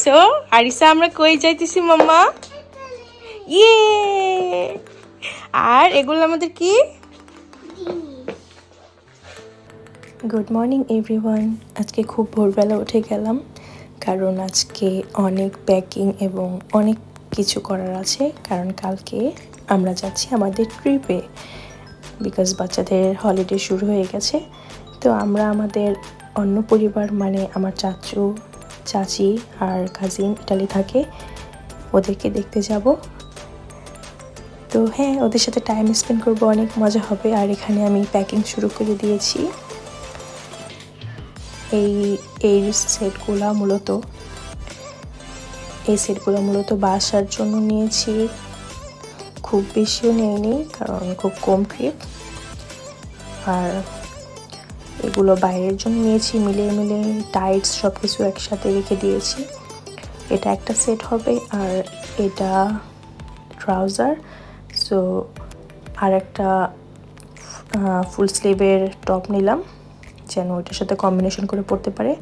So Aricha আমরা কই যাইতেছি মাম্মা? ইয়ে, আর এগুলো আমাদের কি? Good morning everyone. আজকে খুব ভোরবেলা উঠে গেলাম, কারণ আজকে অনেক প্যাকিং এবং অনেক কিছু করার আছে, কারণ কালকে আমরা যাচ্ছি আমাদের ট্রিপে। বিকজ বাচ্চাদের হলিডে শুরু হয়ে গেছে, তো আমরা আমাদের অন্য পরিবার মানে আমার চাচু চাচি আর কাজিন ইটালি থাকে, ওদেরকে দেখতে যাব। তো হ্যাঁ, ওদের সাথে টাইম স্পেন্ড করবো, অনেক মজা হবে। আর এখানে আমি প্যাকিং শুরু করে দিয়েছি। এই সেটগুলো মূলত বাসার জন্য নিয়েছি, খুব বেশিও নেইনি কারণ খুব কম ট্রিপ। আর এগুলো বাইরের জন্য নিয়েছি, মিলিয়ে টাইটস সব কিছু একসাথে রেখে দিয়েছি। এটা একটা সেট হবে, আর এটা ট্রাউজার। সো আর একটা ফুল স্লিভের টপ নিলাম, যেন ওইটার সাথে কম্বিনেশন করে পরতে পারে,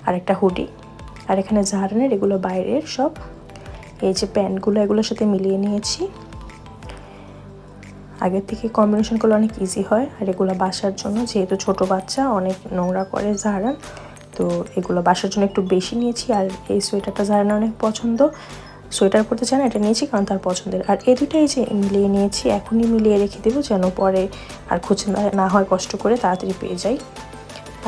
আর একটা হুডি। আর এখানে জাহারানের এগুলো বাইরের সব, এই যে প্যান্টগুলো এগুলোর সাথে মিলিয়ে নিয়েছি। আগের থেকে কম্বিনেশন করলে অনেক ইজি হয়। আর এগুলো বাসার জন্য, যেহেতু ছোট বাচ্চা অনেক নোংরা করে জাহারান, তো এগুলো বাসার জন্য একটু বেশি নিয়েছি। আর এই সোয়েটারটা জাহারান অনেক পছন্দ, সোয়েটার পরতে চায় না, এটা নিয়েছি কারণ তার পছন্দের। আর এই দুটাই যে মিলিয়ে নিয়েছি, এখনই মিলিয়ে রেখে দেবো যেন পরে আর খুঁজে না হয়, কষ্ট করে তাড়াতাড়ি পেয়ে যাই।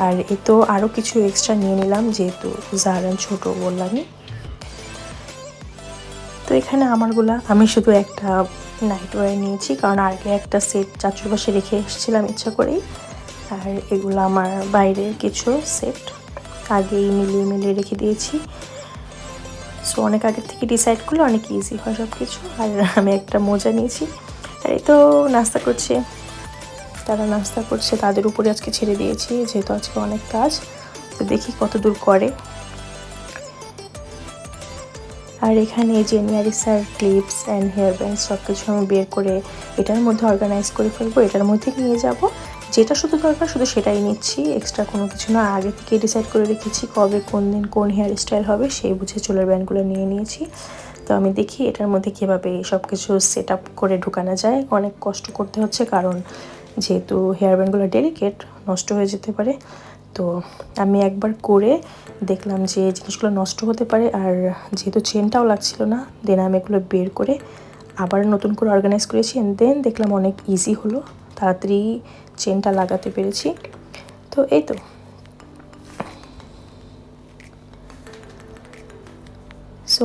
আর এ তো আরও কিছু এক্সট্রা নিয়ে নিলাম, যেহেতু জাহারান ছোটো বললামই। তো এখানে আমি শুধু একটা নাইট ওয়্যার নিয়েছি, কারণ আগে একটা সেট চাচুর পাশে রেখে এসেছিলাম ইচ্ছা করেই। আর এগুলো আমার বাইরের কিছু সেট আগেই মিলিয়ে রেখে দিয়েছি। সো অনেক আগের থেকে ডিসাইড করলে অনেক ইজি হয় সব কিছু। আর আমি একটা মোজা নিয়েছি। আর এই তো তারা নাস্তা করছে, তাদের উপরে আজকে ছেড়ে দিয়েছি, যেহেতু আজকে অনেক কাজ। তো দেখি কত দূর করে। আর এখানে এই যে আরিসার ক্লিপস অ্যান্ড হেয়ার ব্যান্ড সব কিছু আমি বের করে এটার মধ্যে অর্গানাইজ করে ফেলবো, এটার মধ্যে নিয়ে যাব। যেটা শুধু দরকার শুধু সেটাই নিচ্ছি, এক্সট্রা কোনো কিছু না। আগে থেকে ডিসাইড করে রেখেছি কবে কোন দিন কোন হেয়ার স্টাইল হবে, সেই বুঝে চুলের ব্যান্ডগুলো নিয়ে নিয়েছি। তো আমি দেখি এটার মধ্যে কীভাবে সব কিছু সেট আপ করে ঢুকানো যায়। অনেক কষ্ট করতে হচ্ছে, কারণ যেহেতু হেয়ার ব্যান্ডগুলো ডেলিকেট, নষ্ট হয়ে যেতে পারে। তো আমি একবার করে দেখলাম যে জিনিসগুলো নষ্ট হতে পারে, আর যেহেতু চেনটাও লাগছিল না, দেন আমি এগুলো বের করে আবার নতুন করে অর্গানাইজ করেছি। অ্যান্ড দেন দেখলাম অনেক ইজি হলো, তাড়াতাড়ি চেনটা লাগাতে পেরেছি। তো এই তো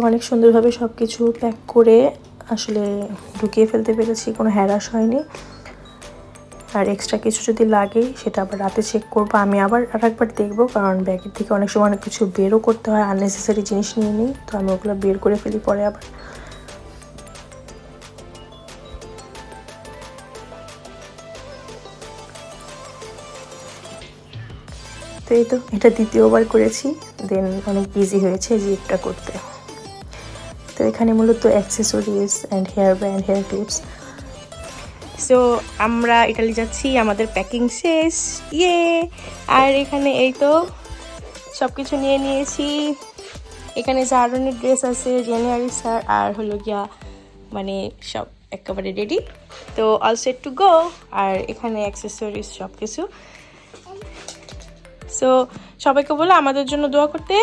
অনেক সুন্দরভাবে সব কিছু প্যাক করে আসলে ঢুকিয়ে ফেলতে পেরেছি, কোনো হ্যারাস হয়নি। আর এক্সট্রা কিছু যদি লাগে সেটা আবার রাতে চেক করবো, আমি আবার আরেকবার দেখবো, কারণ ব্যাগের থেকে অনেক সময় অনেক কিছু বেরও করতে হয়, আননেসেসারি জিনিস নিয়ে নিই, তো আমি ওগুলো বের করে ফেলি পরে আবার। তো এই তো এটা দ্বিতীয়বার করেছি, দেন অনেক ইজি হয়েছে জিপটা করতে। তো এখানে মূলত accessories and hair band, hair clips. So আমরা ইটালি যাচ্ছি, আমাদের প্যাকিং শেষ, ইয়ে। আর এখানে এই তো সব কিছু নিয়ে নিয়েছি। এখানে জাহারানের ড্রেস আছে, আরিসার, আর হলো গিয়া মানে সব একেবারে রেডি, তো অল সেট টু গো। আর এখানে অ্যাক্সেসরিজ সব কিছু। সো সবাইকে বলো আমাদের জন্য দোয়া করতে।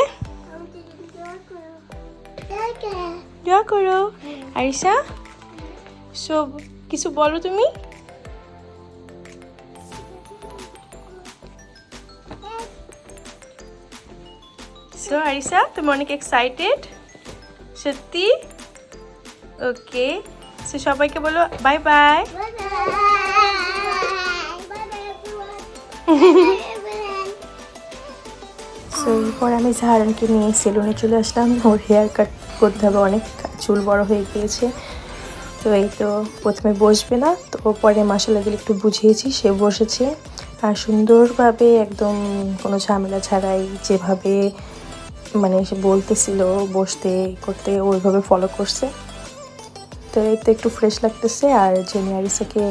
দোয়া করো আরিসা। সো কিছু বলো তুমি। সো আরিসা, তুমি অনেক এক্সাইটেড সত্যি? ওকে, সো সবাইকে বলো বাই বাই। সো এরপর আমি জাহারানকে নিয়ে সেলুনে চলে আসলাম, ওর হেয়ার কাট করতে হবে, অনেক চুল বড় হয়ে গিয়েছে। তো এই তো প্রথমে বসবে না, তো পরে মাসাল্লাহ দিলে একটু বুঝিয়েছি, সে বসেছে। আর সুন্দরভাবে একদম কোনো ঝামেলা ছাড়াই যেভাবে মানে সে বলতেছিল বসতে করতে, ওইভাবে ফলো করছে। তো এই তো একটু ফ্রেশ লাগতেছে। আর আরিসাকে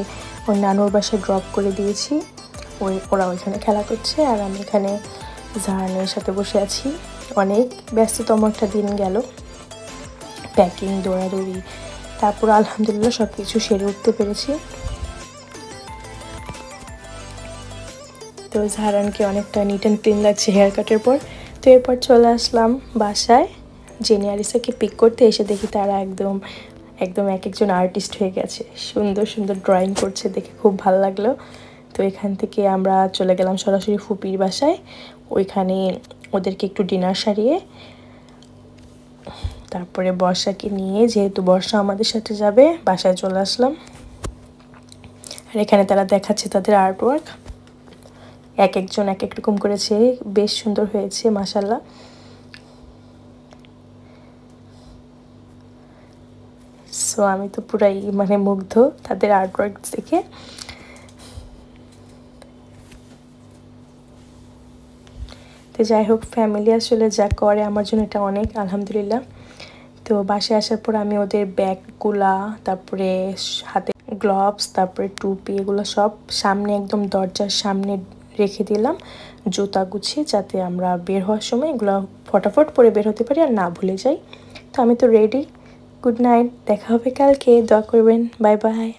ওই নানুর বাসায় ড্রপ করে দিয়েছি, ওরা ওইখানে খেলা করছে, আর আমি এখানে জাহানের সাথে বসে আছি। অনেক ব্যস্ততম একটা দিন গেল, প্যাকিং, দৌড়াদৌড়ি, তারপর আলহামদুলিল্লাহ সব কিছু সেরে উঠতে পেরেছি। তো জাহারানকে অনেকটা নিট অ্যান্ড ক্লিন লাগছে হেয়ার কাটের পর। তো এরপর চলে আসলাম বাসায়। জেনি আরিসাকে পিক করতে এসে দেখি তারা একদম একদম এক একজন আর্টিস্ট হয়ে গেছে, সুন্দর সুন্দর ড্রয়িং করছে, দেখে খুব ভালো লাগলো। তো এখান থেকে আমরা চলে গেলাম সরাসরি ফুপির বাসায়। ওইখানে ওদেরকে একটু ডিনার সারিয়ে তারপরে বর্ষাকে নিয়ে, যেহেতু বর্ষা আমাদের সাথে যাবে, বাসায় চলে আসলাম। আর এখানে তারা দেখাচ্ছে তাদের আর্টওয়ার্ক, এক একজন এক এক রকম করেছে, বেশ সুন্দর হয়েছে মাশাল্লাহ। সো আমি তো পুরাই মানে মুগ্ধ তাদের আর্টওয়ার্ক দেখে। তো যাই হোক, ফ্যামিলি আসলে যা করে আমার জন্য এটা অনেক, আলহামদুলিল্লাহ। তো বাসায় আসার পর আমি ওদের ব্যাগগুলা, তারপরে হাতে গ্লাভস, তারপরে টুপি, এগুলো সব সামনে একদম দরজার সামনে রেখে দিলাম জুতা গুছিয়ে, যাতে আমরা বের হওয়ার সময় এগুলো ফটাফট পরে বের হতে পারি আর না ভুলে যাই। তো আমি তো রেডি। গুড নাইট, দেখা হবে কালকে, দোয়া করবেন, বাই বাই।